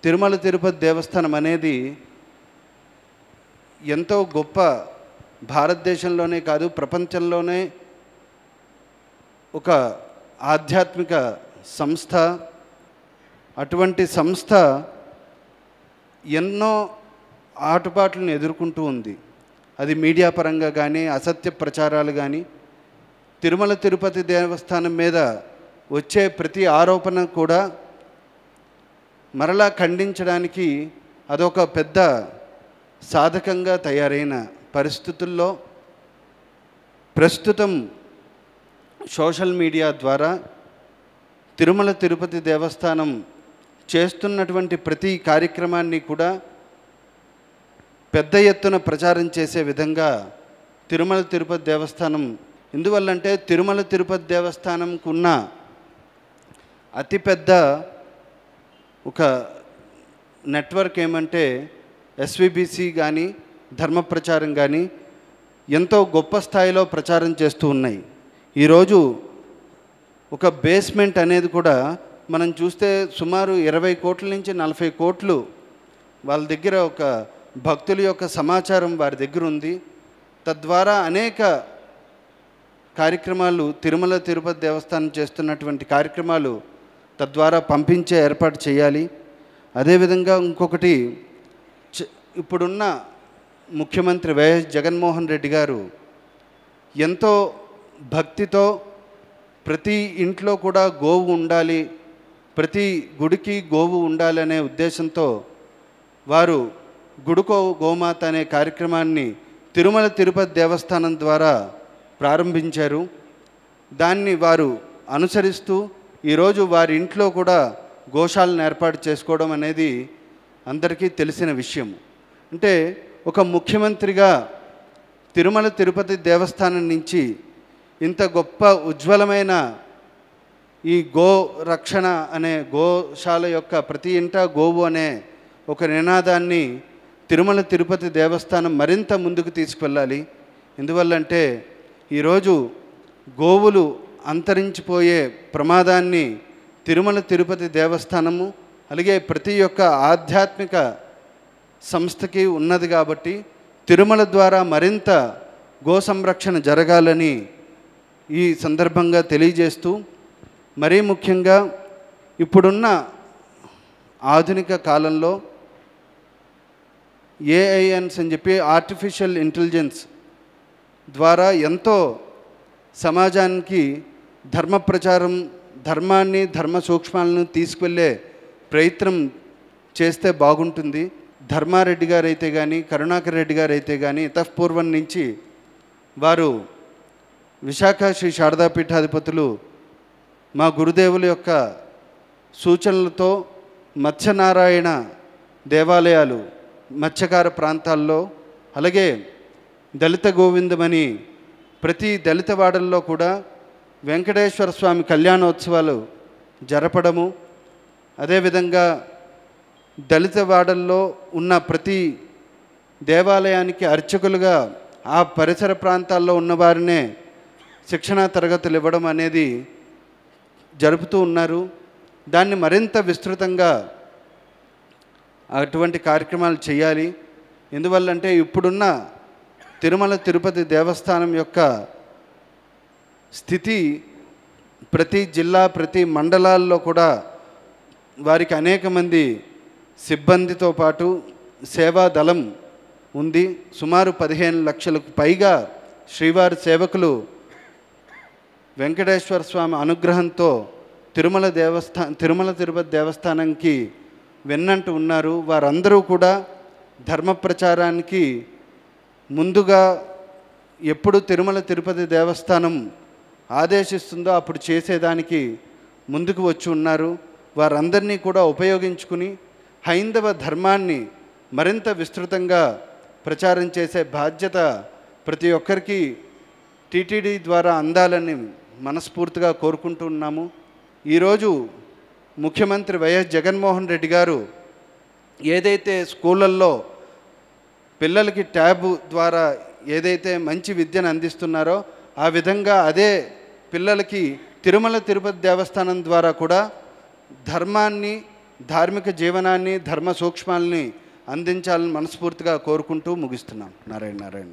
తిరుమల తిరుపతి దేవస్థానం అనేది ఎంతో గొప్ప, భారతదేశంలోనే కాదు ప్రపంచంలోనే ఒక ఆధ్యాత్మిక సంస్థ. అటువంటి సంస్థ ఎన్నో ఆటుపాట్లను ఎదుర్కొంటూ ఉంది. అది మీడియా పరంగా కానీ, అసత్య ప్రచారాలు కానీ, తిరుమల తిరుపతి దేవస్థానం మీద వచ్చే ప్రతి ఆరోపణ కూడా మరలా ఖండించడానికి అదొక పెద్ద సాధకంగా తయారైన పరిస్థితుల్లో ప్రస్తుతం సోషల్ మీడియా ద్వారా తిరుమల తిరుపతి దేవస్థానం చేస్తున్నటువంటి ప్రతి కార్యక్రమాన్ని కూడా పెద్ద ఎత్తున ప్రచారం చేసే విధంగా తిరుమల తిరుపతి దేవస్థానం, ఎందువల్లంటే తిరుమల తిరుపతి దేవస్థానంకు ఉన్న అతిపెద్ద ఒక నెట్వర్క్ ఏమంటే ఎస్విబిసి కానీ, ధర్మ ప్రచారం కానీ ఎంతో గొప్ప స్థాయిలో ప్రచారం చేస్తూ ఉన్నాయి. ఈరోజు ఒక బేస్మెంట్ అనేది కూడా మనం చూస్తే సుమారు 20 కోట్ల నుంచి 40 కోట్లు వాళ్ళ దగ్గర ఒక భక్తుల యొక్క సమాచారం వారి దగ్గర ఉంది. తద్వారా అనేక కార్యక్రమాలు తిరుమల తిరుపతి దేవస్థానం చేస్తున్నటువంటి కార్యక్రమాలు తద్వారా పంపించే ఏర్పాటు చేయాలి. అదేవిధంగా ఇంకొకటి, ఇప్పుడున్న ముఖ్యమంత్రి వైఎస్ జగన్మోహన్ రెడ్డి గారు ఎంతో భక్తితో ప్రతి ఇంట్లో కూడా గోవు ఉండాలి, ప్రతి గుడికి గోవు ఉండాలి అనే ఉద్దేశంతో వారు గుడికో గోమాత అనే కార్యక్రమాన్ని తిరుమల తిరుపతి దేవస్థానం ద్వారా ప్రారంభించారు. దాన్ని వారు అనుసరిస్తూ ఈరోజు వారి ఇంట్లో కూడా గోశాలను ఏర్పాటు చేసుకోవడం అనేది అందరికీ తెలిసిన విషయం. అంటే ఒక ముఖ్యమంత్రిగా తిరుమల తిరుపతి దేవస్థానం నుంచి ఇంత గొప్ప ఉజ్వలమైన ఈ గో రక్షణ అనే గోశాల యొక్క ప్రతి ఇంట గోవు అనే ఒక నినాదాన్ని తిరుమల తిరుపతి దేవస్థానం మరింత ముందుకు తీసుకువెళ్ళాలి. ఎందువల్లంటే ఈరోజు గోవులు అంతరించిపోయే ప్రమాదాన్ని తిరుమల తిరుపతి దేవస్థానము అలాగే ప్రతి ఒక్క ఆధ్యాత్మిక సంస్థకి ఉన్నది. కాబట్టి తిరుమల ద్వారా మరింత గో సంరక్షణ జరగాలని ఈ సందర్భంగా తెలియజేస్తూ, మరీ ముఖ్యంగా ఇప్పుడున్న ఆధునిక కాలంలో ఏఐఎన్స్ అని చెప్పి ఆర్టిఫిషియల్ ఇంటెలిజెన్స్ ద్వారా ఎంతో సమాజానికి ధర్మ ప్రచారం, ధర్మాన్ని, ధర్మ సూక్ష్మాలను తీసుకువెళ్ళే ప్రయత్నం చేస్తే బాగుంటుంది. ధర్మారెడ్డి గారు అయితే కానీ, కరుణాకర్ రెడ్డి గారు అయితే కానీ ఇతఃపూర్వం నుంచి వారు విశాఖ శ్రీ శారదాపీఠాధిపతులు మా గురుదేవుల యొక్క సూచనలతో మత్స్యనారాయణ దేవాలయాలు మత్స్యకార ప్రాంతాల్లో, అలాగే దళిత గోవిందమని ప్రతి దళిత వాడల్లో కూడా వెంకటేశ్వర స్వామి కళ్యాణోత్సవాలు జరపడము, అదేవిధంగా దళిత వాడల్లో ఉన్న ప్రతి దేవాలయానికి అర్చకులుగా ఆ పరిసర ప్రాంతాల్లో ఉన్నవారినే శిక్షణా తరగతులు ఇవ్వడం అనేది జరుపుతూ ఉన్నారు. దాన్ని మరింత విస్తృతంగా అటువంటి కార్యక్రమాలు చేయాలి. ఎందువల్లంటే ఇప్పుడున్న తిరుమల తిరుపతి దేవస్థానం యొక్క స్థితి ప్రతి జిల్లా, ప్రతి మండలాల్లో కూడా వారికి అనేక మంది సిబ్బందితో పాటు సేవా దళం ఉంది. సుమారు 15 లక్షలకు పైగా శ్రీవారి సేవకులు వెంకటేశ్వర స్వామి అనుగ్రహంతో తిరుమల తిరుపతి దేవస్థానంకి వెన్నంటూ ఉన్నారు. వారందరూ కూడా ధర్మ ప్రచారానికి ముందుగా ఎప్పుడు తిరుమల తిరుపతి దేవస్థానం ఆదేశిస్తుందో అప్పుడు చేసేదానికి ముందుకు వచ్చి ఉన్నారు. వారందరినీ కూడా ఉపయోగించుకుని హైందవ ధర్మాన్ని మరింత విస్తృతంగా ప్రచారం చేసే బాధ్యత ప్రతి ఒక్కరికి టీటీడీ ద్వారా అందాలని మనస్ఫూర్తిగా కోరుకుంటూ ఉన్నాము. ఈరోజు ముఖ్యమంత్రి వైఎస్ జగన్మోహన్ రెడ్డి గారు ఏదైతే స్కూళ్ళల్లో పిల్లలకి ట్యాబ్ ద్వారా ఏదైతే మంచి విద్యను అందిస్తున్నారో ఆ విధంగా అదే పిల్లలకి తిరుమల తిరుపతి దేవస్థానం ద్వారా కూడా ధర్మాన్ని, ధార్మిక జీవనాన్ని, ధర్మ సూక్ష్మాలని అందించాలని మనస్ఫూర్తిగా కోరుకుంటూ ముగిస్తున్నాను. నారాయణ నారాయణ.